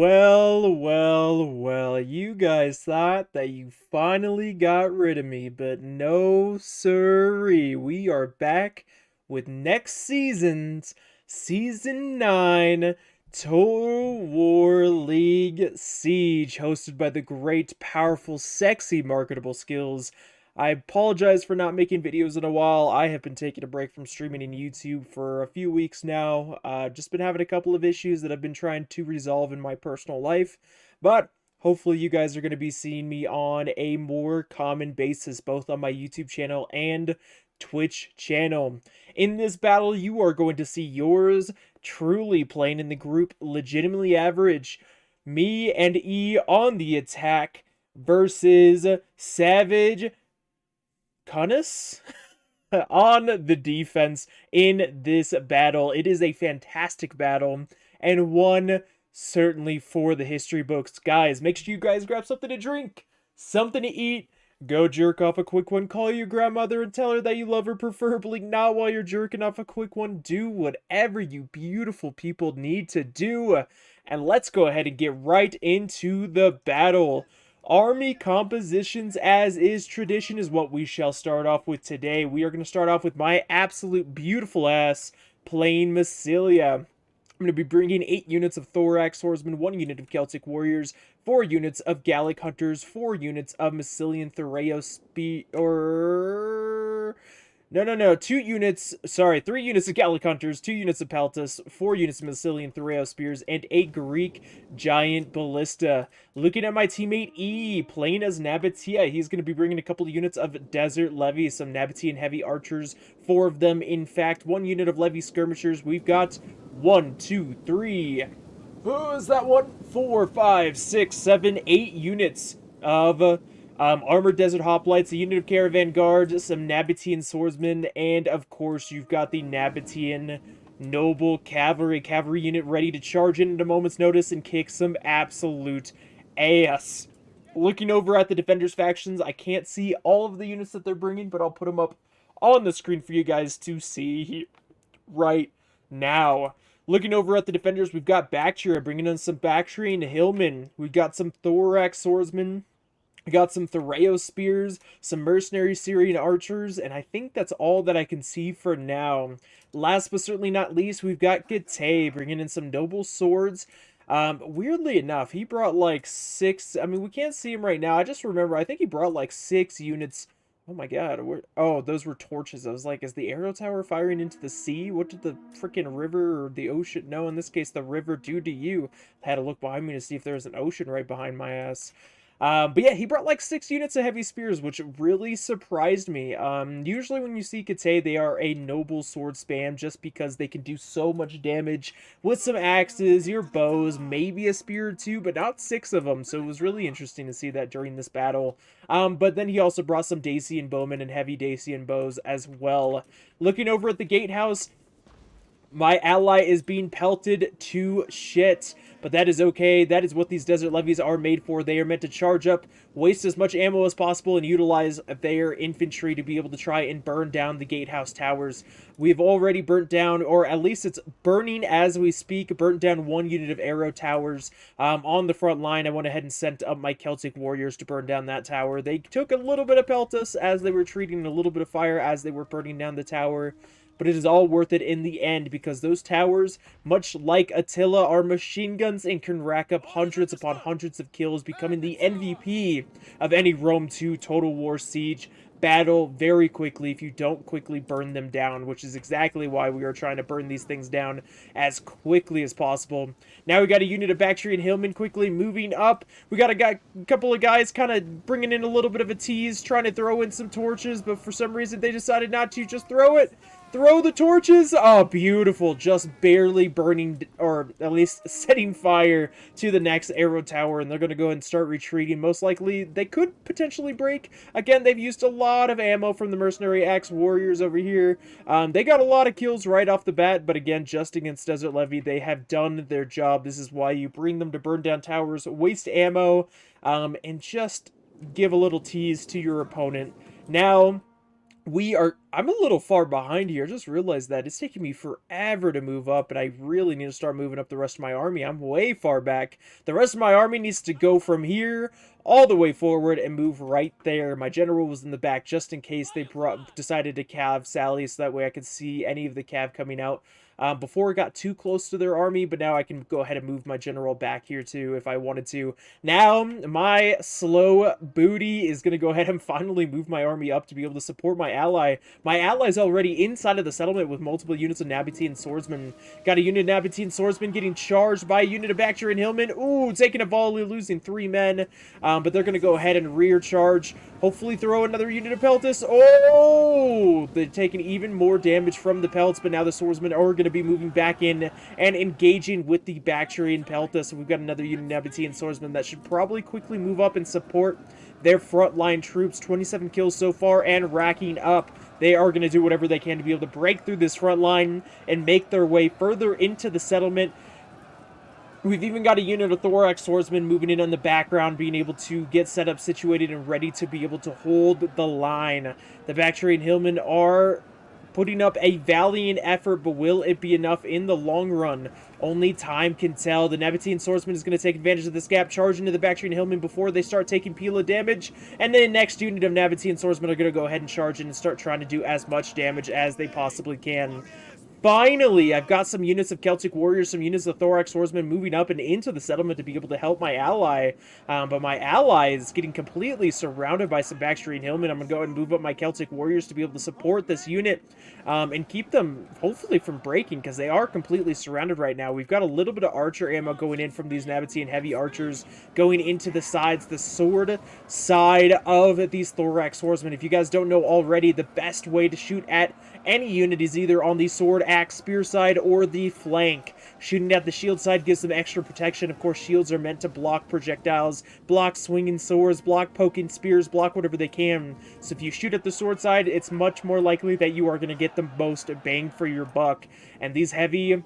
Well, you guys thought that you finally got rid of me, but no siree. We are back with next season's Season 9 Total War League Siege, hosted by the great, powerful, sexy Marketable Skills. I apologize for not making videos in a while. I have been taking a break from streaming in YouTube for a few weeks now. Just been having a couple of issues that I've been trying to resolve in my personal life. But hopefully you guys are going to be seeing me on a more common basis, both on my YouTube channel and Twitch channel. In this battle, you are going to see yours truly playing in the group Legitimately Average, me and E on the attack versus Savage Cunnus on the defense in this battle. It is a fantastic battle and one certainly for the history books. Guys, make sure you guys grab something to drink, something to eat, go jerk off a quick one, call your grandmother and tell her that you love her, preferably not while you're jerking off a quick one. Do whatever you beautiful people need to do. And let's go ahead and get right into the battle. Army compositions, as is tradition, is what we shall start off with today. We are going to start off with my absolute beautiful ass Plain Massilia. I'm going to be bringing 8 units of Thorax Swordsmen, 1 unit of Celtic Warriors, 4 units of Gallic Hunters, 4 units of Massilian No, 2 units, sorry, 3 units of Gallic Hunters, 2 units of Peltas, 4 units of Massilian Thoreo Spears, and a Greek Giant Ballista. Looking at my teammate E, playing as Nabatea, he's going to be bringing a couple of units of Desert Levy, some Nabatean Heavy Archers, 4 of them, in fact, 1 unit of Levy Skirmishers. We've got 1, 2, 3, who is that one? 4, 5, 6, 7, 8 units of Armored Desert Hoplites, a unit of Caravan Guard, some Nabatean Swordsmen, and of course you've got the Nabatean Noble Cavalry unit ready to charge in at a moment's notice and kick some absolute ass. Looking over at the Defenders factions, I can't see all of the units that they're bringing, but I'll put them up on the screen for you guys to see right now. Looking over at the Defenders, we've got Bactria bringing in some Bactria and Hillmen. We've got some Thorax Swordsmen. We got some Thoreo Spears, some Mercenary Syrian Archers, and I think that's all that I can see for now. Last but certainly not least, we've got Gate bringing in some Noble Swords. Weirdly enough, he brought like 6, I mean, we can't see him right now. I just remember, I think he brought like 6 units. Oh my god, oh, those were torches. I was like, is the arrow tower firing into the sea? What did the freaking river or the ocean, no, in this case, the river do to you? I had to look behind me to see if there was an ocean right behind my ass. But yeah, he brought like 6 units of heavy spears, which really surprised me. Usually when you see Kate, they are a noble sword spam just because they can do so much damage with some axes, your bows, maybe a spear or 2, but not 6 of them. So it was really interesting to see that during this battle. But then he also brought some Dacian bowmen and heavy Dacian bows as well. Looking over at the gatehouse, my ally is being pelted to shit, but that is okay. That is what these desert levies are made for. They are meant to charge up, waste as much ammo as possible, and utilize their infantry to be able to try and burn down the gatehouse towers. We've already burnt down, or at least it's burning as we speak, burnt down 1 unit of arrow towers. On the front line, I went ahead and sent up my Celtic warriors to burn down that tower. They took a little bit of peltus as they were treating a little bit of fire as they were burning down the tower. But it is all worth it in the end because those towers, much like Attila, are machine guns and can rack up hundreds upon hundreds of kills, becoming the MVP of any Rome 2 Total War Siege battle very quickly if you don't quickly burn them down, which is exactly why we are trying to burn these things down as quickly as possible. Now we got a unit of Bactria and Hillmen quickly moving up. We got a couple of guys kind of bringing in a little bit of a tease, trying to throw in some torches, but for some reason they decided not to. Just throw it. Throw the torches! Oh, beautiful. Just barely burning, or at least setting fire to the next arrow tower, and they're going to go ahead and start retreating. Most likely, they could potentially break. Again, they've used a lot of ammo from the Mercenary Axe Warriors over here. They got a lot of kills right off the bat, but again, just against Desert Levy, they have done their job. This is why you bring them to burn down towers, waste ammo, and just give a little tease to your opponent. Now, we are I'm a little far behind here. I just realized that it's taking me forever to move up, and I really need to start moving up the rest of my army. I'm way far back. The rest of my army needs to go from here all the way forward and move right there. My general was in the back just in case they decided to cav Sally, so that way I could see any of the cav coming out before it got too close to their army, but now I can go ahead and move my general back here too if I wanted to. Now, my slow booty is going to go ahead and finally move my army up to be able to support my ally. My ally's already inside of the settlement with multiple units of Nabatean swordsmen. Got a unit of Nabatean swordsmen getting charged by a unit of Bactrian hillmen. Ooh, taking a volley, losing 3 men. But they're going to go ahead and rear charge. Hopefully throw another unit of Peltis. Oh! They're taking even more damage from the Pelts, but now the swordsmen are going to be moving back in and engaging with the Bactrian Peltis. So we've got another unit of Nabatean swordsmen that should probably quickly move up and support their frontline troops. 27 kills so far and racking up. They are going to do whatever they can to be able to break through this front line and make their way further into the settlement. We've even got a unit of thorax swordsmen moving in on the background, being able to get set up, situated, and ready to be able to hold the line. The Bactrian hillmen are putting up a valiant effort, but will it be enough in the long run? Only time can tell. The Nabatean swordsman is going to take advantage of this gap, charge into the Bactrian hillmen before they start taking Pila damage, and then the next unit of Nabatean swordsmen are going to go ahead and charge in and start trying to do as much damage as they possibly can. Finally, I've got some units of Celtic warriors, some units of thorax swordsmen moving up and into the settlement to be able to help my ally. But my ally is getting completely surrounded by some Bactrian hillmen. I'm going to go ahead and move up my Celtic warriors to be able to support this unit and keep them, hopefully, from breaking, because they are completely surrounded right now. We've got a little bit of archer ammo going in from these Nabatean heavy archers going into the sides, the sword side of these thorax swordsmen. If you guys don't know already, the best way to shoot at any unit is either on the sword, axe, spear side, or the flank. Shooting at the shield side gives them extra protection. Of course, shields are meant to block projectiles, block swinging swords, block poking spears, block whatever they can. So if you shoot at the sword side, it's much more likely that you are going to get the most bang for your buck. And these heavy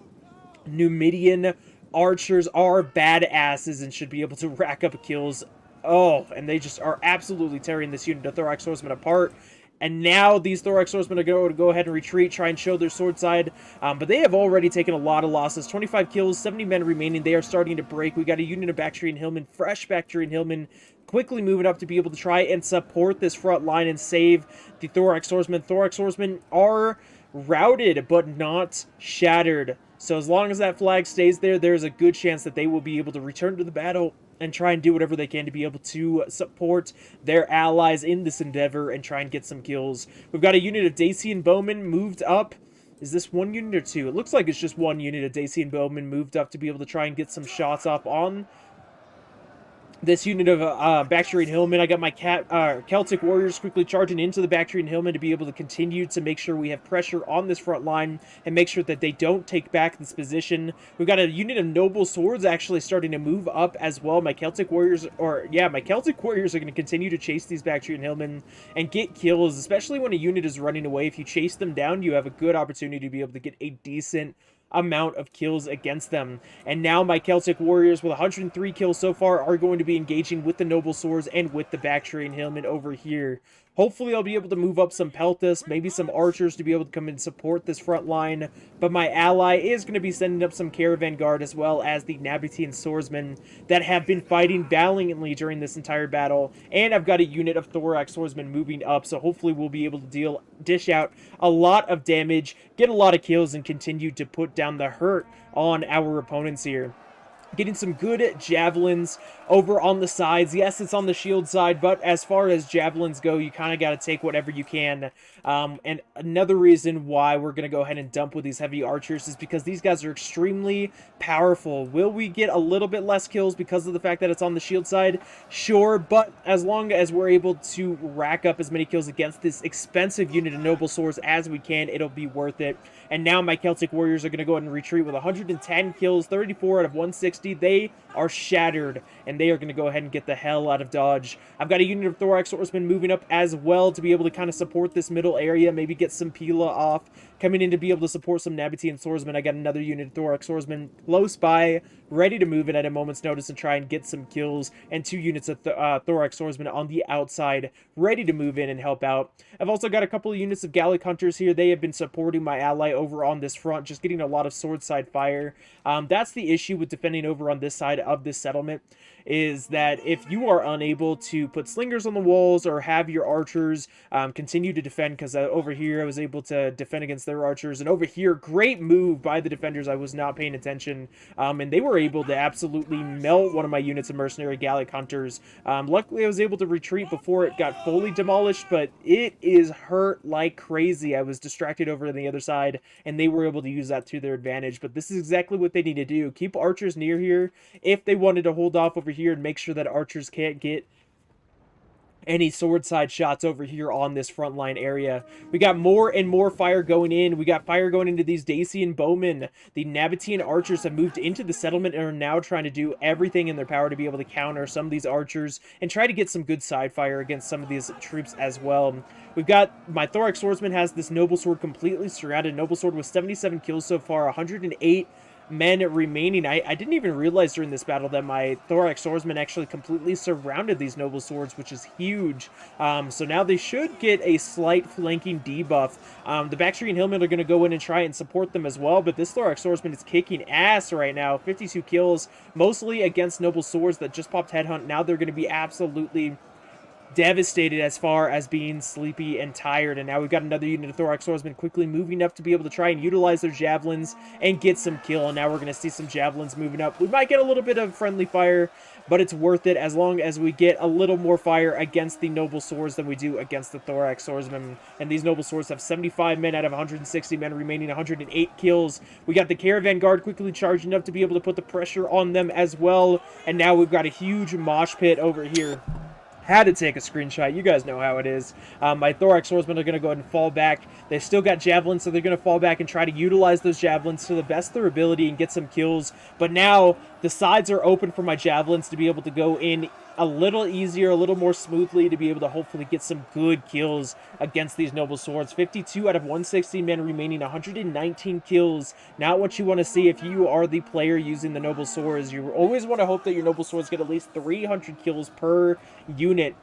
Numidian archers are badasses and should be able to rack up kills. Oh, and they just are absolutely tearing this unit of thorax swordsmen apart. And now these thorax swordsmen are going to go ahead and retreat, try and show their sword side. But they have already taken a lot of losses. 25 kills, 70 men remaining. They are starting to break. We got a unit of Bactrian hillmen, fresh Bactrian hillmen, quickly moving up to be able to try and support this front line and save the thorax swordsmen. Thorax swordsmen are routed, but not shattered. So as long as that flag stays there, there's a good chance that they will be able to return to the battle and try and do whatever they can to be able to support their allies in this endeavor and try and get some kills. We've got a unit of Dacian bowmen moved up. Is this one unit or two? It looks like it's just one unit of Dacian bowmen moved up to be able to try and get some shots off on this unit of Bactrian hillmen. I got my Celtic warriors quickly charging into the Bactrian hillmen to be able to continue to make sure we have pressure on this front line and make sure that they don't take back this position. We've got a unit of noble swords actually starting to move up as well. My Celtic warriors, are going to continue to chase these Bactrian hillmen and get kills, especially when a unit is running away. If you chase them down, you have a good opportunity to be able to get a decent amount of kills against them. And now my Celtic warriors with 103 kills so far are going to be engaging with the noble swords and with the Bactrian hillmen over here. Hopefully I'll be able to move up some Peltis, maybe some archers to be able to come and support this front line. But my ally is going to be sending up some caravan guard as well as the Nabatean swordsmen that have been fighting valiantly during this entire battle. And I've got a unit of thorax swordsmen moving up, so hopefully we'll be able to dish out a lot of damage, get a lot of kills, and continue to put down the hurt on our opponents here. Getting some good javelins over on the sides. Yes, it's on the shield side, but as far as javelins go, you kind of got to take whatever you can. And another reason why we're going to go ahead and dump with these heavy archers is because these guys are extremely powerful. Will we get a little bit less kills because of the fact that it's on the shield side? Sure, but as long as we're able to rack up as many kills against this expensive unit of noble swords as we can, it'll be worth it. And now my Celtic warriors are going to go ahead and retreat with 110 kills, 34 out of 160 160, they are shattered, and they are going to go ahead and get the hell out of Dodge. I've got a unit of Thorax Swordsmen moving up as well to be able to kind of support this middle area, maybe get some Pila off, coming in to be able to support some Nabatean Swordsmen. I got another unit of Thorax Swordsmen close by, ready to move in at a moment's notice and try and get some kills, and 2 units of Thorax Swordsmen on the outside, ready to move in and help out. I've also got a couple of units of Gallic Hunters here. They have been supporting my ally over on this front, just getting a lot of sword side fire. That's the issue with defending over on this side of this settlement, is that if you are unable to put slingers on the walls or have your archers continue to defend, because over here I was able to defend against their archers, and over here, great move by the defenders. I was not paying attention, and they were able to absolutely melt one of my units of mercenary Gallic Hunters. Luckily, I was able to retreat before it got fully demolished, but it is hurt like crazy. I was distracted over on the other side, and they were able to use that to their advantage, but this is exactly what they need to do. Keep archers near here if they wanted to hold off over here and make sure that archers can't get any sword side shots over here on this front line area. We got more and more fire going in. We got fire going into these Dacian bowmen. The Nabatean archers have moved into the settlement and are now trying to do everything in their power to be able to counter some of these archers and try to get some good side fire against some of these troops as well. We've got my Thorax Swordsman has this Noble Sword completely surrounded. Noble Sword with 77 kills so far, 108 men remaining. I didn't even realize during this battle that my Thorax Swordsman actually completely surrounded these Noble Swords, which is huge. So now they should get a slight flanking debuff. The Bactrian Hillmen are going to go in and try and support them as well, but this Thorax Swordsman is kicking ass right now. 52 kills, mostly against Noble Swords that just popped Headhunt. Now they're going to be absolutely devastated as far as being sleepy and tired, and now we've got another unit of Thorax Swordsmen quickly moving up to be able to try and utilize their javelins and get some kill, and now we're going to see some javelins moving up. We might get a little bit of friendly fire, but it's worth it as long as we get a little more fire against the Noble Swords than we do against the Thorax Swordsmen, and these Noble Swords have 75 men out of 160 men remaining, 108 kills. We got the Caravan Guard quickly charging up to be able to put the pressure on them as well, and now we've got a huge mosh pit over here. Had to take a screenshot. You guys know how it is. My Thorax Swordsmen are going to go ahead and fall back. They've still got javelins, so they're going to fall back and try to utilize those javelins to the best of their ability and get some kills. But now the sides are open for my javelins to be able to go in a little easier, a little more smoothly, to be able to hopefully get some good kills against these Noble Swords. 52 out of 160 men remaining, 119 kills. Not what you want to see if you are the player using the Noble Swords. You always want to hope that your Noble Swords get at least 300 kills per unit,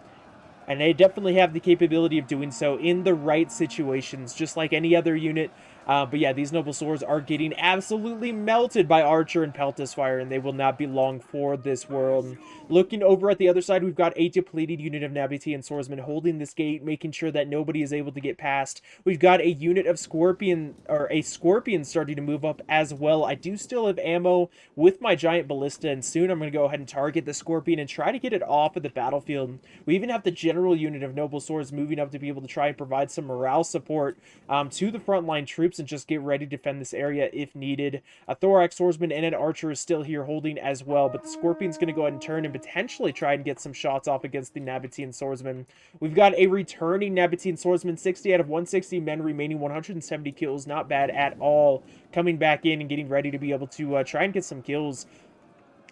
and they definitely have the capability of doing so in the right situations, just like any other unit. But yeah, these Noble Swords are getting absolutely melted by Archer and Peltis Fire, and they will not be long for this world. Looking over at the other side, we've got a depleted unit of Nabatean Swordsmen holding this gate, making sure that nobody is able to get past. We've got a unit of Scorpion, or a Scorpion, starting to move up as well. I do still have ammo with my Giant Ballista, and soon I'm going to go ahead and target the Scorpion and try to get it off of the battlefield. We even have the general unit of Noble Swords moving up to be able to try and provide some morale support to the frontline troops and just get ready to defend this area if needed. A Thorax Swordsman and an Archer is still here holding as well, but the Scorpion's going to go ahead and turn and potentially try and get some shots off against the Nabatean Swordsman. We've got a returning Nabatean Swordsman, 60 out of 160 men remaining, 170 kills, not bad at all, coming back in and getting ready to be able to try and get some kills.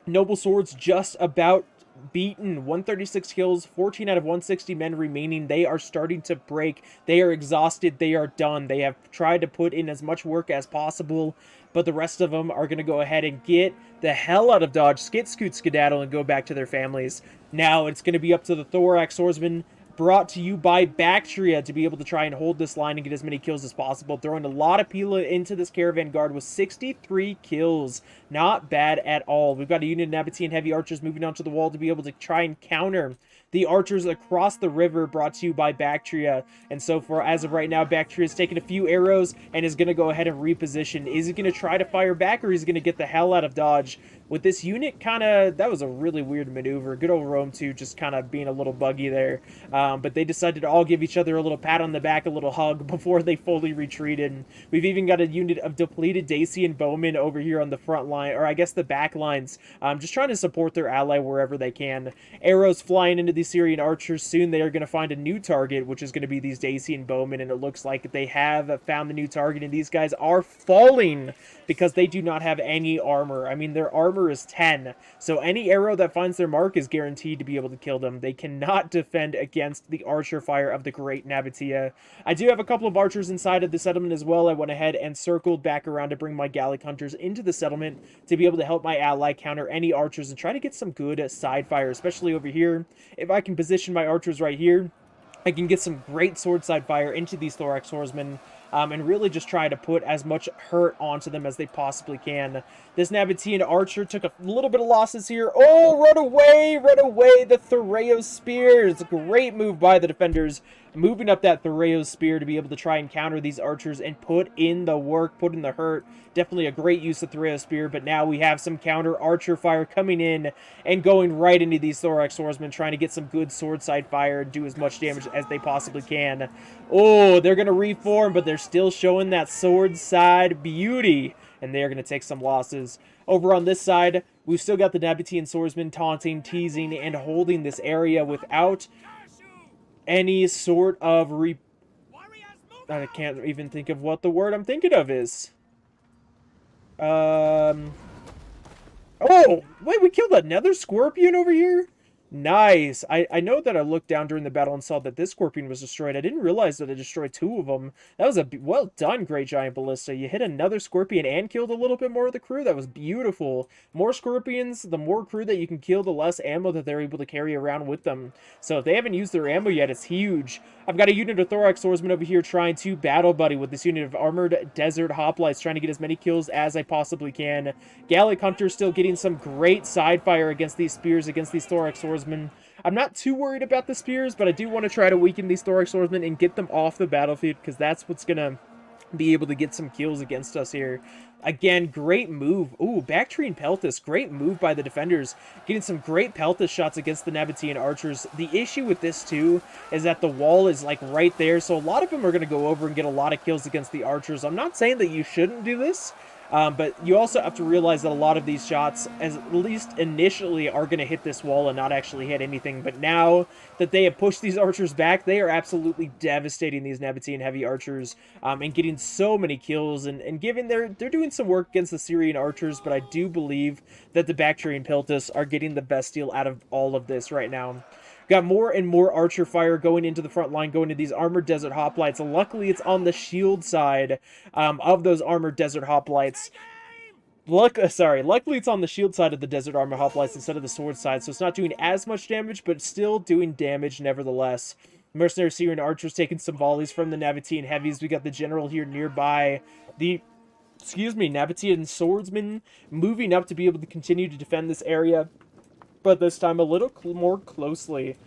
Noble Swords just about beaten, 136 kills, 14 out of 160 men remaining. They are starting to break. They are exhausted. They are done. They have tried to put in as much work as possible, but the rest of them are going to go ahead and get the hell out of Dodge, skit, scoot, skedaddle, and go back to their families. Now it's going to be up to the Thorax Swordsman, brought to you by Bactria, to be able to try and hold this line and get as many kills as possible. Throwing a lot of Pila into this Caravan Guard with 63 kills. Not bad at all. We've got a unit of Nabatean Heavy Archers moving onto the wall to be able to try and counter the archers across the river, brought to you by Bactria. And so for as of right now, Bactria is taking a few arrows and is going to go ahead and reposition. Is he going to try to fire back, or is he going to get the hell out of Dodge? With this unit that was a really weird maneuver. Good old Rome 2 just kind of being a little buggy there. But they decided to all give each other a little pat on the back, a little hug before they fully retreated. We've even got a unit of depleted Dacian bowmen over here on the front line, or I guess the back lines, just trying to support their ally wherever they can. Arrows flying into these Syrian archers. Soon they are going to find a new target, which is going to be these Dacian bowmen, and it looks like they have found the new target, and these guys are falling because they do not have any armor. I mean, their armor is 10, so any arrow that finds their mark is guaranteed to be able to kill them. They cannot defend against the archer fire of the Great Nabatea. I do have a couple of archers inside of the settlement as well. I went ahead and circled back around to bring my Gallic hunters into the settlement to be able to help my ally counter any archers and try to get some good side fire, especially over here. If I can position my archers right here, I can get some great sword side fire into these thorax swordsmen, and really just try to put as much hurt onto them as they possibly can. This Nabatean archer took a little bit of losses here. Oh, run away, the Thureos spear. It's a great move by the defenders, moving up that Thureos spear to be able to try and counter these archers and put in the work, put in the hurt. Definitely a great use of Thureos spear, but now we have some counter archer fire coming in and going right into these thorax swordsmen, trying to get some good sword side fire and do as much damage as they possibly can. Oh, they're going to reform, but they're still showing that sword side beauty, and they're going to take some losses. Over on this side, we've still got the Nabatean swordsmen taunting, teasing, and holding this area without any sort of I can't even think of what the word I'm thinking of is. Oh, wait, we killed another scorpion over here? Nice. I know that I looked down during the battle and saw that this scorpion was destroyed. I didn't realize that I destroyed 2 of them. That was a well done, Great Giant Ballista. You hit another scorpion and killed a little bit more of the crew. That was beautiful. More scorpions, the more crew that you can kill, the less ammo that they're able to carry around with them. So if they haven't used their ammo yet, it's huge. I've got a unit of thorax swordsmen over here trying to battle buddy with this unit of armored desert hoplites, trying to get as many kills as I possibly can. Gallic hunters still getting some great side fire against these spears, against these thorax swordsmen. I'm not too worried about the spears, but I do want to try to weaken these thorax swordsmen and get them off the battlefield, because that's what's going to be able to get some kills against us here. Again, great move. Ooh, Bactrian Peltis. Great move by the defenders. Getting some great Peltis shots against the Nabatean archers. The issue with this, too, is that the wall is, like, right there, so a lot of them are going to go over and get a lot of kills against the archers. I'm not saying that you shouldn't do this, but you also have to realize that a lot of these shots, at least initially, are going to hit this wall and not actually hit anything. But now that they have pushed these archers back, they are absolutely devastating these Nabatean heavy archers, and getting so many kills. And given they're doing some work against the Syrian archers, but I do believe that the Bactrian Peltis are getting the best deal out of all of this right now. Got more and more archer fire going into the front line, going to these armored desert hoplites. Luckily, it's on the shield side of those armored desert hoplites. Luckily it's on the shield side of the desert armor hoplites instead of the sword side, so it's not doing as much damage, but still doing damage nevertheless. Mercenary Syrian archers taking some volleys from the Nabatean heavies. We got the general here nearby. The Nabatean swordsmen moving up to be able to continue to defend this area, but this time a little more closely.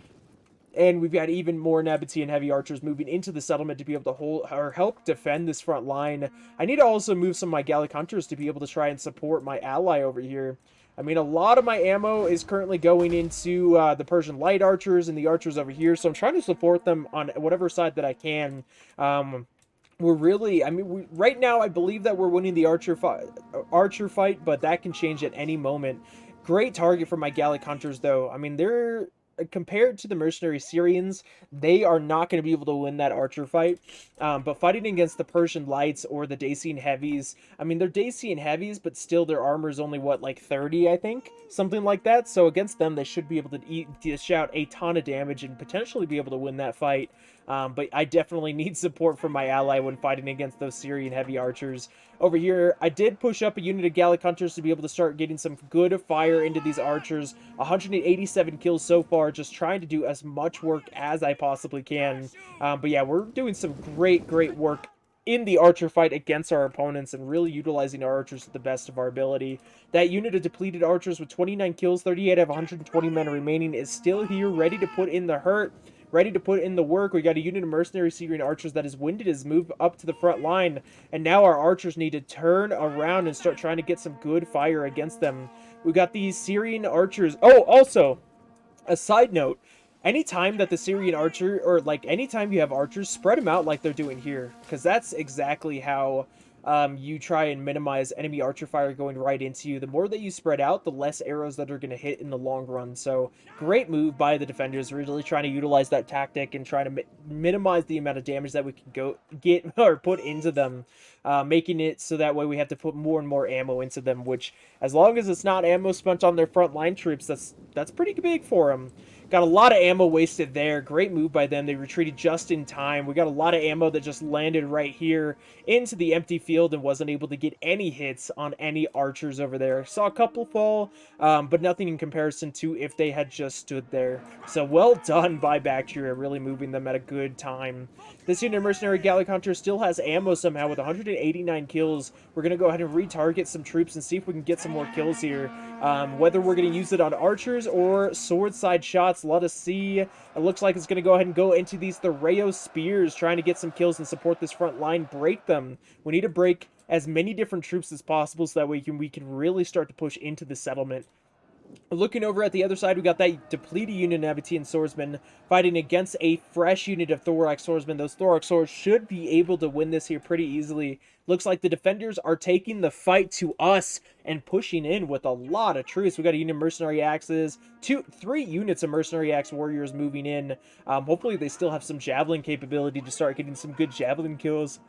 And we've got even more Nabatean heavy archers moving into the settlement to be able to hold or help defend this front line. I need to also move some of my Gallic hunters to be able to try and support my ally over here. I mean, a lot of my ammo is currently going into the Persian light archers and the archers over here, so I'm trying to support them on whatever side that I can. We're really, right now I believe that we're winning the archer fight, but that can change at any moment. Great target for my Gallic hunters, though. I mean, they're, compared to the mercenary Syrians, they are not going to be able to win that archer fight. But fighting against the Persian lights or the Dacian heavies, I mean, they're Dacian heavies, but still their armor is only, what, like 30, I think? Something like that. So against them, they should be able to dish out a ton of damage and potentially be able to win that fight. But I definitely need support from my ally when fighting against those Syrian heavy archers. Over here, I did push up a unit of Gallic hunters to be able to start getting some good fire into these archers. 187 kills so far, just trying to do as much work as I possibly can. But yeah, we're doing some great work in the archer fight against our opponents and really utilizing our archers to the best of our ability. That unit of depleted archers with 29 kills, 38 out of 120 men remaining is still here, ready to put in the hurt, ready to put in the work. We got a unit of mercenary Syrian archers that has winded his move up to the front line, and now our archers need to turn around and start trying to get some good fire against them. We got these Syrian archers. Oh, also, a side note, anytime that the Syrian archer, or like anytime you have archers, spread them out like they're doing here, because that's exactly how you try and minimize enemy archer fire going right into you. The more that you spread out, the less arrows that are going to hit in the long run. So great move by the defenders, really trying to utilize that tactic and trying to minimize the amount of damage that we can get or put into them, making it so that way we have to put more and more ammo into them, which, as long as it's not ammo spent on their front line troops, that's pretty big for them. Got a lot of ammo wasted there. Great move by them. They retreated just in time. We got a lot of ammo that just landed right here into the empty field and wasn't able to get any hits on any archers over there. Saw a couple fall, but nothing in comparison to if they had just stood there. So well done by Bacteria, really moving them at a good time. This unit of Mercenary Gallic Hunter still has ammo somehow with 189 kills. We're going to go ahead and retarget some troops and see if we can get some more kills here. Whether we're going to use it on archers or sword side shots, let us see. It looks like it's going to go ahead and go into these Thoreo spears, trying to get some kills and support this front line, break them. We need to break as many different troops as possible so that way we can really start to push into the settlement. Looking over at the other side, we got that depleted unit of Nabatean swordsmen fighting against a fresh unit of thorax swordsmen. Those thorax swords should be able to win this here pretty easily. Looks like the defenders are taking the fight to us and pushing in with a lot of troops. We got a unit of mercenary axes, 3 units of mercenary axe warriors moving in. Hopefully they still have some javelin capability to start getting some good javelin kills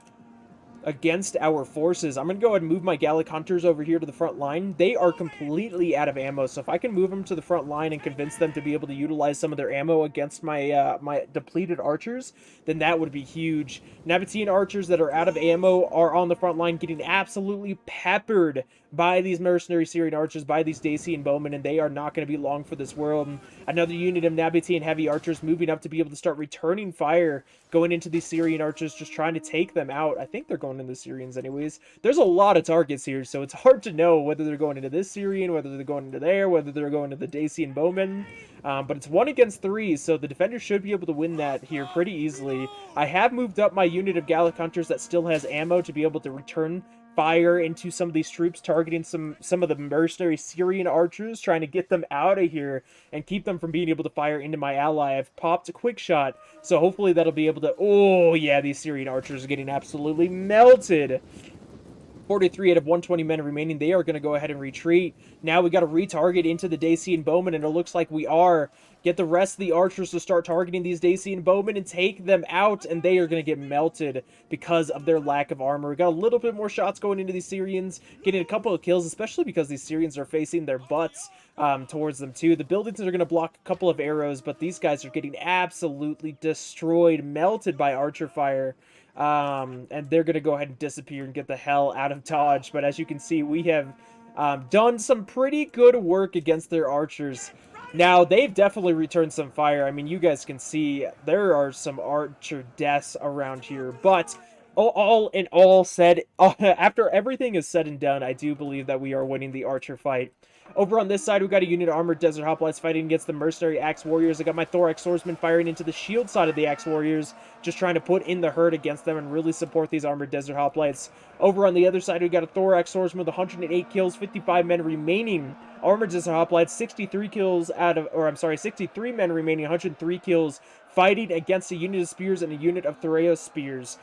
against our forces. I'm going to go ahead and move my Gallic Hunters over here to the front line. They are completely out of ammo, so if I can move them to the front line and convince them to be able to utilize some of their ammo against my my depleted archers, then that would be huge. Nabatean archers that are out of ammo are on the front line getting absolutely peppered by these mercenary Syrian archers, by these Dacian bowmen, and they are not going to be long for this world. Another unit of Nabatean heavy archers moving up to be able to start returning fire, going into these Syrian archers, just trying to take them out. I think they're going into the Syrians anyways. There's a lot of targets here, so it's hard to know whether they're going into this Syrian, whether they're going into there, whether they're going to the Dacian bowmen. But it's 1 against 3, so the defenders should be able to win that here pretty easily. I have moved up my unit of Gallic Hunters that still has ammo to be able to return fire into some of these troops, targeting some of the mercenary Syrian archers, trying to get them out of here and keep them from being able to fire into my ally. I've popped a quick shot, so hopefully that'll be able to... Oh, yeah, these Syrian archers are getting absolutely melted. 43 out of 120 men remaining. They are going to go ahead and retreat. Now we got to retarget into the Dacian bowmen, and it looks like we are. Get the rest of the archers to start targeting these Dacian bowmen and take them out, and they are going to get melted because of their lack of armor. We got a little bit more shots going into these Syrians, getting a couple of kills, especially because these Syrians are facing their butts towards them too. The buildings are going to block a couple of arrows, but these guys are getting absolutely destroyed, melted by archer fire. And they're going to go ahead and disappear and get the hell out of Dodge. But as you can see, we have done some pretty good work against their archers. Now, they've definitely returned some fire. I mean, you guys can see there are some archer deaths around here. But all in all said, after everything is said and done, I do believe that we are winning the archer fight. Over on this side, we got a unit of armored desert hoplites fighting against the mercenary axe warriors. I got my thorax swordsman firing into the shield side of the axe warriors, just trying to put in the herd against them and really support these armored desert hoplites. Over on the other side, we got a thorax swordsman with 108 kills, 55 men remaining. Armored desert hoplites, 63 kills out of, or I'm sorry, 63 men remaining, 103 kills, fighting against a unit of spears and a unit of Thoreo spears.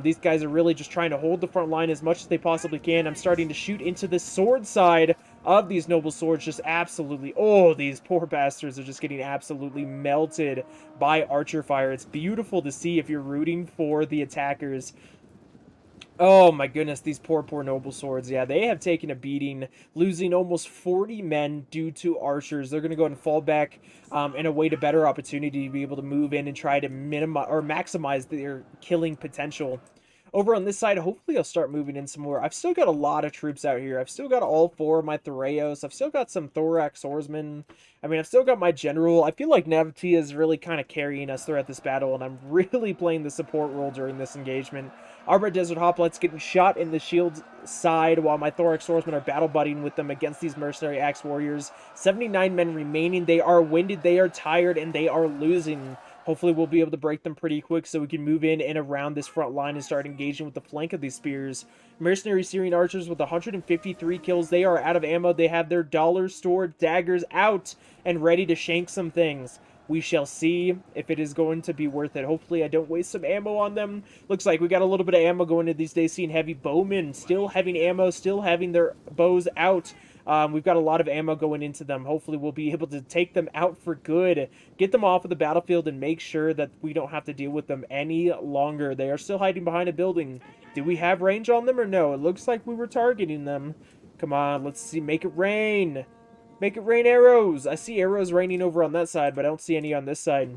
These guys are really just trying to hold the front line as much as they possibly can. I'm starting to shoot into the sword side of these noble swords, just absolutely... Oh, these poor bastards are just getting absolutely melted by archer fire. It's beautiful to see if you're rooting for the attackers. Oh my goodness, these poor noble swords. Yeah, they have taken a beating, losing almost 40 men due to archers. They're going to go ahead and fall back and await a better opportunity to be able to move in and try to minimize or maximize their killing potential. Over on this side, hopefully I'll start moving in some more. I've still got a lot of troops out here. I've still got all 4 of my Thoreos. I've still got some thorax swordsmen. I mean, I've still got my general. I feel like Navatia is really kind of carrying us throughout this battle, and I'm really playing the support role during this engagement. Armored Desert Hoplites getting shot in the shield side while my thorax swordsmen are battle buddying with them against these mercenary axe warriors. 79 men remaining. They are winded, they are tired, and they are losing. Hopefully we'll be able to break them pretty quick so we can move in and around this front line and start engaging with the flank of these spears. Mercenary Syrian archers with 153 kills. They are out of ammo. They have their dollar stored daggers out and ready to shank some things. We shall see if it is going to be worth it. Hopefully I don't waste some ammo on them. Looks like we got a little bit of ammo going into these Dacian heavy bowmen. Still having ammo, still having their bows out. We've got a lot of ammo going into them. Hopefully we'll be able to take them out for good. Get them off of the battlefield and make sure that we don't have to deal with them any longer. They are still hiding behind a building. Do we have range on them or no? It looks like we were targeting them. Come on, let's see. Make it rain. Make it rain arrows. I see arrows raining over on that side, but I don't see any on this side.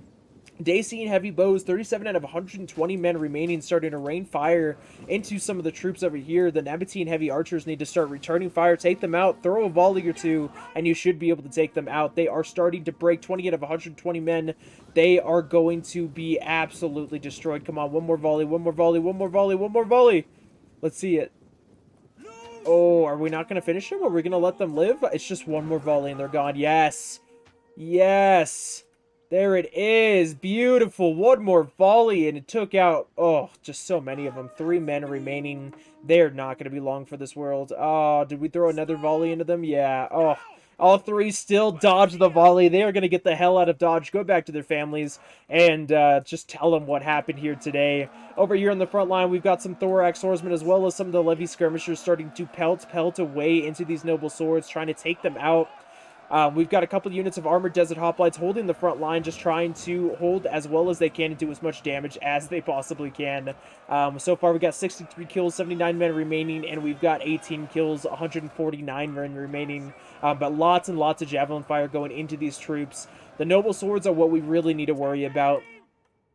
Dacian heavy bows, 37 out of 120 men remaining, starting to rain fire into some of the troops over here. The Nabatean heavy archers need to start returning fire, take them out, throw a volley or two, and you should be able to take them out. They are starting to break. 20 out of 120 men. They are going to be absolutely destroyed. Come on, one more volley, one more volley, one more volley, one more volley. Let's see it. Oh, are we not going to finish them? Are we going to let them live? It's just one more volley and they're gone. Yes. Yes. There it is. Beautiful. One more volley and it took out, oh, just so many of them. 3 men remaining. They're not going to be long for this world. Oh, did we throw another volley into them? Yeah. Oh, all 3 still dodge the volley. They are going to get the hell out of Dodge, go back to their families, and just tell them what happened here today. Over here on the front line, we've got some thorax swordsmen as well as some of the levy skirmishers starting to pelt away into these noble swords, trying to take them out. We've got a couple of units of armored desert hoplites holding the front line, just trying to hold as well as they can and do as much damage as they possibly can. So far, we've got 63 kills, 79 men remaining, and we've got 18 kills, 149 men remaining. But lots and lots of javelin fire going into these troops. The noble swords are what we really need to worry about.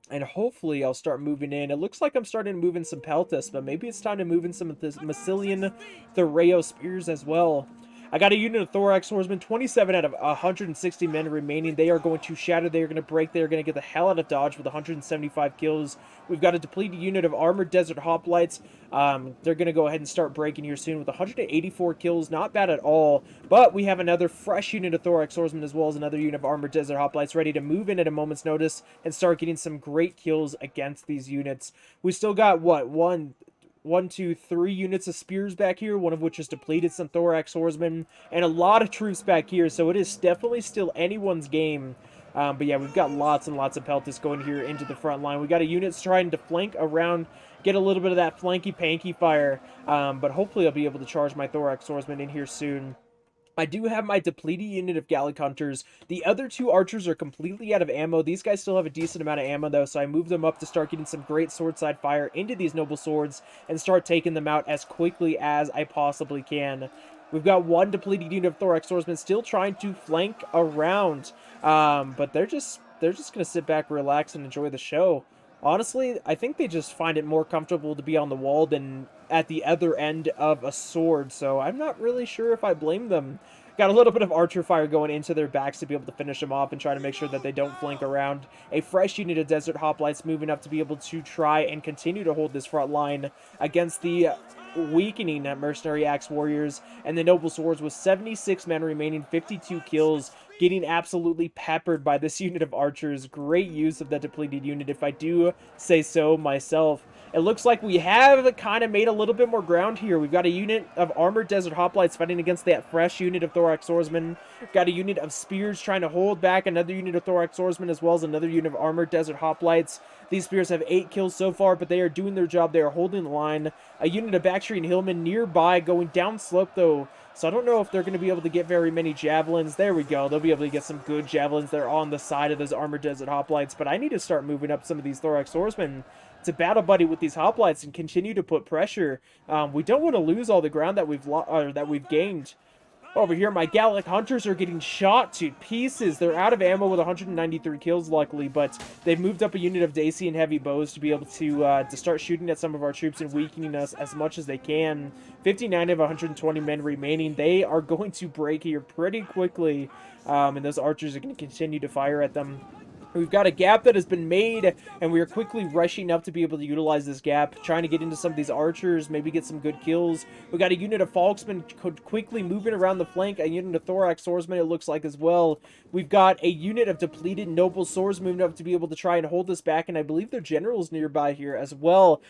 And hopefully I'll start moving in. It looks like I'm starting to move in some Peltas, but maybe it's time to move in some of this Massilian Thoreo spears as well. I got a unit of thorax swordsmen, 27 out of 160 men remaining. They are going to shatter. They are going to break. They are going to get the hell out of Dodge with 175 kills. We've got a depleted unit of armored desert hoplites. They're going to go ahead and start breaking here soon with 184 kills. Not bad at all. But we have another fresh unit of thorax swordsmen as well as another unit of armored desert hoplites ready to move in at a moment's notice and start getting some great kills against these units. We still got, what, 3 units of spears back here, one of which is depleted, some thorax swordsmen, and a lot of troops back here, so it is definitely still anyone's game. But yeah, we've got lots and lots of peltas going here into the front line. We got a unit trying to flank around, get a little bit of that flanky-panky fire, but hopefully I'll be able to charge my thorax swordsmen in here soon. I do have my depleted unit of Gallic Hunters. The other 2 archers are completely out of ammo. These guys still have a decent amount of ammo, though, so I moved them up to start getting some great swordside fire into these noble swords and start taking them out as quickly as I possibly can. We've got 1 depleted unit of thorax swordsmen still trying to flank around, but they're just going to sit back, relax, and enjoy the show. Honestly, I think they just find it more comfortable to be on the wall than at the other end of a sword, so I'm not really sure if I blame them. Got a little bit of archer fire going into their backs to be able to finish them off and try to make sure that they don't flank around. A fresh unit of desert hoplites moving up to be able to try and continue to hold this front line against the weakening mercenary axe warriors, and the noble swords with 76 men remaining, 52 kills, getting absolutely peppered by this unit of archers. Great use of that depleted unit, if I do say so myself. It looks like we have kind of made a little bit more ground here. We've got a unit of armored desert hoplites fighting against that fresh unit of thorax swordsmen. Got a unit of spears trying to hold back another unit of thorax swordsmen, as well as another unit of armored desert hoplites. These spears have 8 kills so far, but they are doing their job. They are holding the line. A unit of Bactrian hillmen nearby, going down slope though, so I don't know if they're going to be able to get very many javelins. There we go. They'll be able to get some good javelins there on the side of those armored desert hoplites, but I need to start moving up some of these thorax swordsmen to battle buddy with these hoplites and continue to put pressure. We don't want to lose all the ground that we've gained. Over here, my Gallic Hunters are getting shot to pieces. They're out of ammo with 193 kills, luckily, but they've moved up a unit of Dacian heavy bows to be able to start shooting at some of our troops and weakening us as much as they can. 59 of 120 men remaining. They are going to break here pretty quickly, and those archers are going to continue to fire at them. We've got a gap that has been made, and we are quickly rushing up to be able to utilize this gap, trying to get into some of these archers, maybe get some good kills. We got a unit of Falksmen quickly moving around the flank, a unit of Thorax Swordsmen, it looks like, as well. We've got a unit of depleted Noble Swords moving up to be able to try and hold this back, and I believe their general's nearby here as well.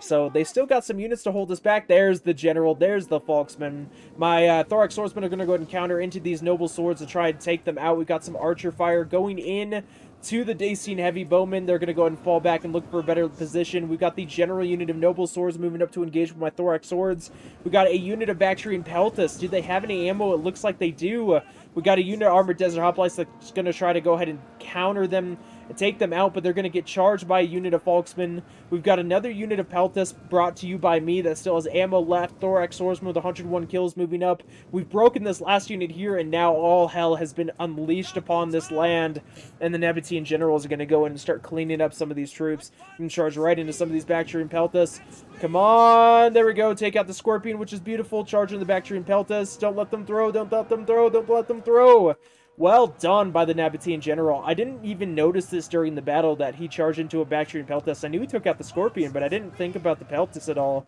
So they still got some units to hold us back. There's the general, there's the Falksmen. My Thorax Swordsmen are going to go ahead and counter into these Noble Swords to try and take them out. We've got some archer fire going in to the Dacian Heavy Bowmen. They're going to go ahead and fall back and look for a better position. We've got the general unit of Noble Swords moving up to engage with my Thorax Swords. We got a unit of Bactrian Peltas. Do they have any ammo? It looks like they do. We got a unit of Armored Desert Hoplites that's going to try to go ahead and counter them and take them out, but they're going to get charged by a unit of Falksmen. We've got another unit of Peltas brought to you by me that still has ammo left. Thorax Swordsman with 101 kills moving up. We've broken this last unit here, and now all hell has been unleashed upon this land, and the Nabatean generals are going to go in and start cleaning up some of these troops and charge right into some of these Bactrian Peltas. Come on, there we go. Take out the Scorpion, which is beautiful. Charging the Bactrian Peltas. Don't let them throw, don't let them throw, don't let them throw. Well done by the Nabatean general. I didn't even notice this during the battle that he charged into a Bactrian Peltas. I knew he took out the Scorpion, but I didn't think about the Peltas at all.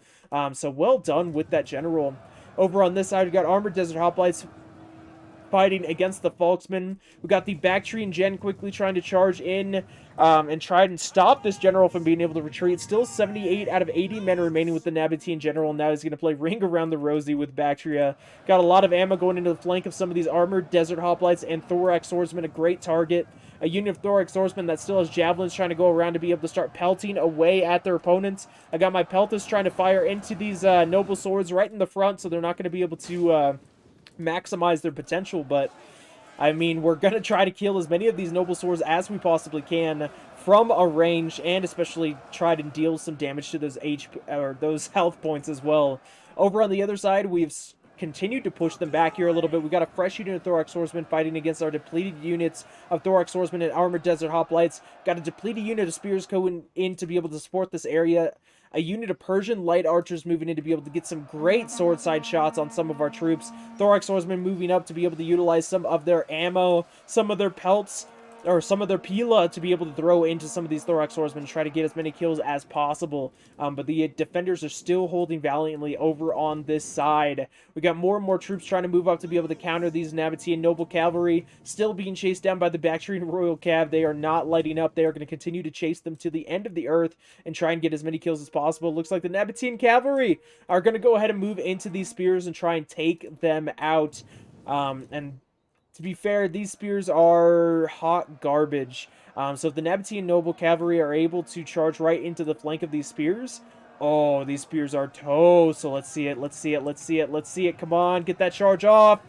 So well done with that general. Over on this side, we've got Armored Desert Hoplites fighting against the Falksmen. We got the Bactrian Gen quickly trying to charge in and try and stop this general from being able to retreat. Still 78 out of 80 men remaining with the Nabatean general. Now he's going to play Ring Around the Rosie with Bactria. Got a lot of ammo going into the flank of some of these Armored Desert Hoplites and Thorax Swordsmen, a great target. A unit of Thorax Swordsmen that still has javelins trying to go around to be able to start pelting away at their opponents. I got my Peltas trying to fire into these Noble Swords right in the front, so they're not going to be able to maximize their potential, but I mean, we're gonna try to kill as many of these Noble Swords as we possibly can from a range, and especially try to deal some damage to those HP or those health points as well. Over on the other side, we've continued to push them back here a little bit. We got a fresh unit of Thorax Swordsmen fighting against our depleted units of Thorax Swordsmen and Armored Desert Hoplites. Got a depleted unit of Spears going in to be able to support this area. A unit of Persian light archers moving in to be able to get some great sword side shots on some of our troops. Thorax Swordsmen moving up to be able to utilize some of their ammo, some of their pelts, or some of their pila to be able to throw into some of these Thorax Swordsmen to try to get as many kills as possible. But the defenders are still holding valiantly over on this side. We got more and more troops trying to move up to be able to counter these Nabatean Noble Cavalry, still being chased down by the Bactrian Royal Cav. They are not lighting up. They are going to continue to chase them to the end of the earth and try and get as many kills as possible. Looks like the Nabatean Cavalry are going to go ahead and move into these spears and try and take them out. And to be fair, these spears are hot garbage. So if the Nabatean Noble Cavalry are able to charge right into the flank of these spears, oh, these spears are toast. So let's see it, let's see it, let's see it, let's see it. Come on, get that charge off.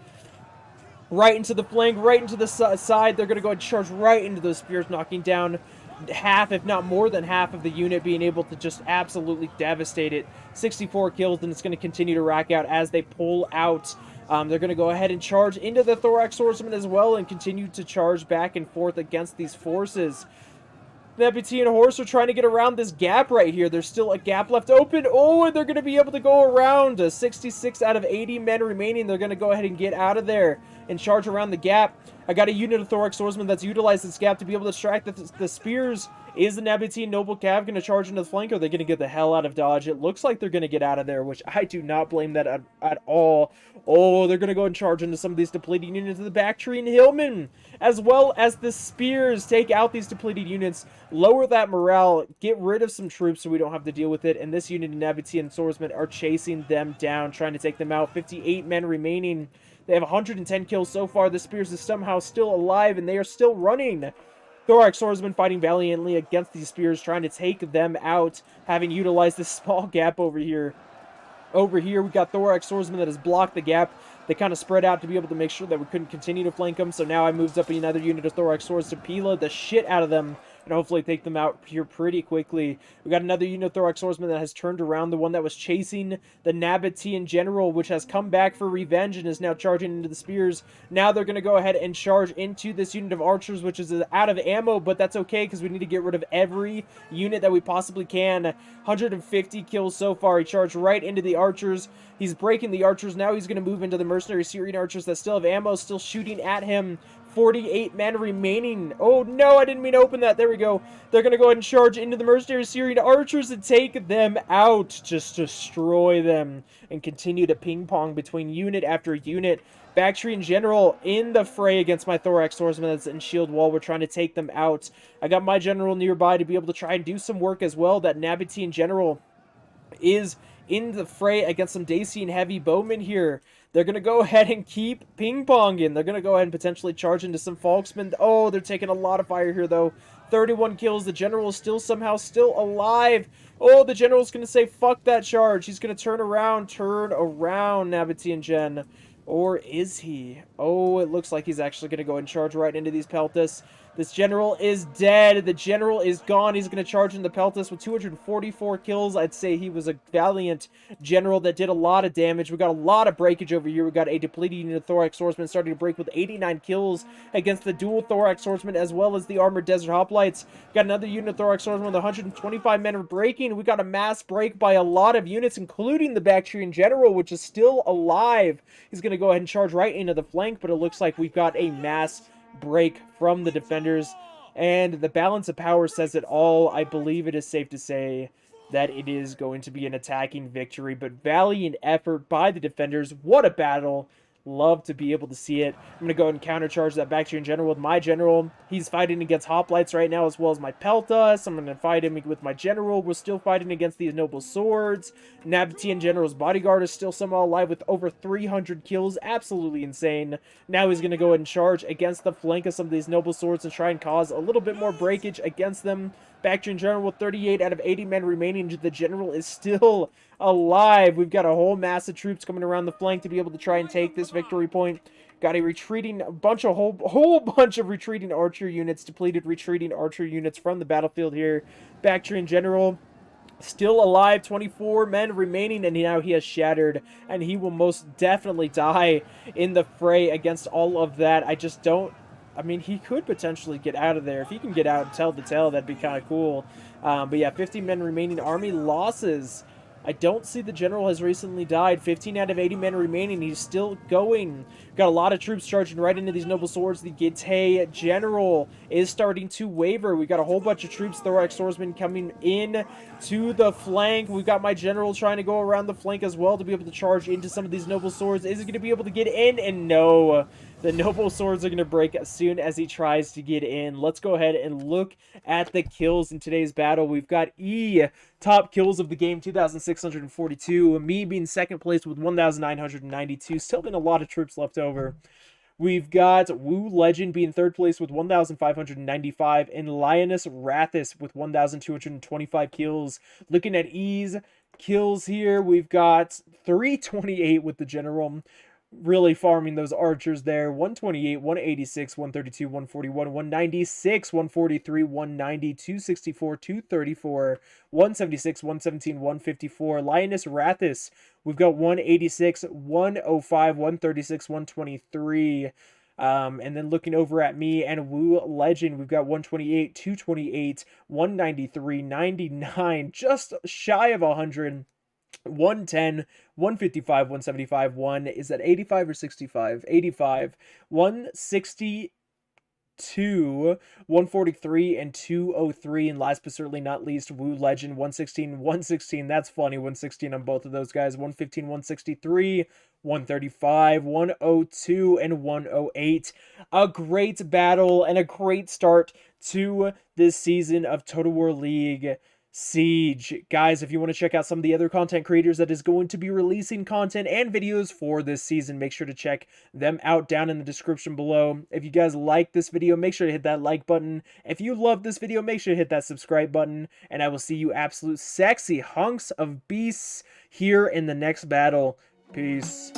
Right into the flank, right into the side. They're going to go and charge right into those spears, knocking down half, if not more than half of the unit, being able to just absolutely devastate it. 64 kills, and it's going to continue to rack out as they pull out. They're going to go ahead and charge into the Thorax Swordsman as well and continue to charge back and forth against these forces. Nabatean Horse are trying to get around this gap right here. There's still a gap left open. Oh, and they're going to be able to go around. 66 out of 80 men remaining. They're going to go ahead and get out of there and charge around the gap. I got a unit of Thorax Swordsmen that's utilized this gap to be able to distract the spears. Is the Nabatean Noble Cav going to charge into the flank, or are they going to get the hell out of dodge? It looks like they're going to get out of there, which I do not blame that at all. Oh, they're going to go and charge into some of these depleted units of the Bactrian Hillmen, as well as the spears. Take out these depleted units, lower that morale, get rid of some troops so we don't have to deal with it, and this unit of Nabatean Swordsmen are chasing them down, trying to take them out. 58 men remaining. They have 110 kills so far. The spears is somehow still alive, and they are still running. Thorax Swordsman fighting valiantly against these spears, trying to take them out, having utilized this small gap over here. Over here, we got Thorax Swordsman that has blocked the gap. They kind of spread out to be able to make sure that we couldn't continue to flank them. So now I moved up another unit of Thorax Swords to pila the shit out of them and hopefully take them out here pretty quickly. We got another unit of Thorax Swordsman that has turned around, the one that was chasing the Nabatean General, which has come back for revenge and is now charging into the spears. Now they're going to go ahead and charge into this unit of archers, which is out of ammo, but that's okay because we need to get rid of every unit that we possibly can. 150 kills so far. He charged right into the archers. He's breaking the archers. Now he's going to move into the mercenary Syrian archers that still have ammo, still shooting at him. 48 men remaining. Oh no, I didn't mean to open that. There we go. They're going to go ahead and charge into the mercenary Syrian archers and take them out. Just destroy them and continue to ping pong between unit after unit. Bactrian general in the fray against my thorax swordsman that's in shield wall. We're trying to take them out. I got my general nearby to be able to try and do some work as well. That Nabatean general is in the fray against some Dacian heavy bowmen here. They're going to go ahead and keep ping-ponging. They're going to go ahead and potentially charge into some Falksmen. Oh, they're taking a lot of fire here, though. 31 kills. The general is still somehow still alive. Oh, the general's going to say, fuck that charge. He's going to turn around, Nabatean Gen. Or is he? Oh, it looks like he's actually going to go and charge right into these Peltas. This general is dead. The general is gone. He's going to charge into Peltas with 244 kills. I'd say he was a valiant general that did a lot of damage. We got a lot of breakage over here. We got a depleted unit of Thorax Swordsman starting to break with 89 kills against the dual Thorax Swordsman as well as the Armored Desert Hoplites. Got another unit of Thorax Swordsman with 125 men breaking. We got a mass break by a lot of units, including the Bactrian general, which is still alive. He's going to go ahead and charge right into the flank, but it looks like we've got a mass break from the defenders, and the balance of power says it all. I believe it is safe to say that it is going to be an attacking victory, but valiant effort by the defenders. What a battle. Love to be able to see it. I'm going to go and countercharge that Bactrian general with my general. He's fighting against hoplites right now as well as my Peltas. I'm going to fight him with my general. We're still fighting against these noble swords. Nabatean general's bodyguard is still somehow alive with over 300 kills. Absolutely insane. Now he's going to go ahead and charge against the flank of some of these noble swords and try and cause a little bit more breakage against them. Bactrian general with 38 out of 80 men remaining. The general is still alive. We've got a whole mass of troops coming around the flank to be able to try and take this victory point. Got a retreating, whole bunch of retreating archer units, depleted retreating archer units from the battlefield here. Bactrian general still alive, 24 men remaining, and now he has shattered, and he will most definitely die in the fray against all of that. I just don't. I mean, he could potentially get out of there. If he can get out and tell the tale, that'd be kind of cool. But yeah, 50 men remaining. Army losses. I don't see the general has recently died. 15 out of 80 men remaining. He's still going. Got a lot of troops charging right into these noble swords. The Getae general is starting to waver. We got a whole bunch of troops, Thorax swordsmen, coming in to the flank. We've got my general trying to go around the flank as well to be able to charge into some of these noble swords. Is he going to be able to get in? And no. The noble swords are going to break as soon as he tries to get in. Let's go ahead and look at the kills in today's battle. We've got top kills of the game, 2,642. Me being second place with 1,992. Still been a lot of troops left over. We've got Wu Legend being third place with 1,595. And Lioness Rathis with 1,225 kills. Looking at kills here, we've got 328 with the general. Really farming those archers there. 128, 186, 132, 141, 196, 143, 190, 264, 234, 176, 117, 154. Lioness Rathis, we've got 186, 105, 136, 123. And then looking over at me and Wu Legend, we've got 128, 228, 193, 99, just shy of 100. 110, 155, 175, 1 is that 85 or 65? 85, 162, 143, and 203. And last but certainly not least, Wu Legend, 116, 116. That's funny, 116 on both of those guys. 115, 163, 135, 102, and 108. A great battle and a great start to this season of Total War League Siege. Guys, if you want to check out some of the other content creators that is going to be releasing content and videos for this season, make sure to check them out down in the description below. If you guys like this video, make sure to hit that like button. If you love this video, make sure to hit that subscribe button, and I will see you absolute sexy hunks of beasts here in the next battle. Peace.